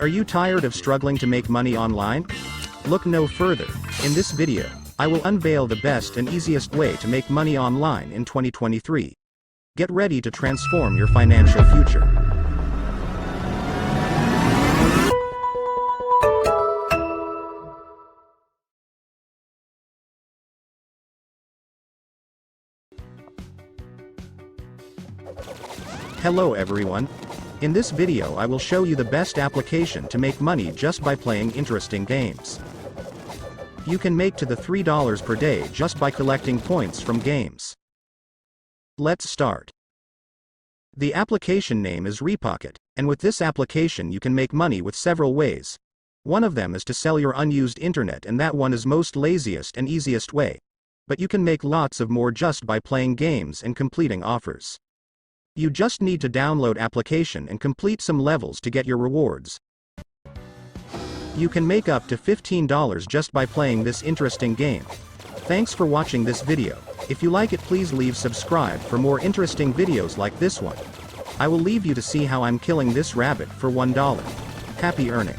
Are you tired of struggling to make money online? Look no further. In this video, I will unveil the best and easiest way to make money online in 2023. Get ready to transform your financial future. Hello everyone. In this video I will show you the best application to make money just by playing interesting games. You can make to the $3 per day just by collecting points from games. Let's start. The application name is Repocket, and with this application you can make money with several ways. One of them is to sell your unused internet, and that one is most laziest and easiest way. But you can make lots of more just by playing games and completing offers. You just need to download application and complete some levels to get your rewards. You can make up to $15 just by playing this interesting game. Thanks for watching this video. If you like it, please leave subscribe for more interesting videos like this one. I will leave you to see how I'm killing this rabbit for $1. Happy earning.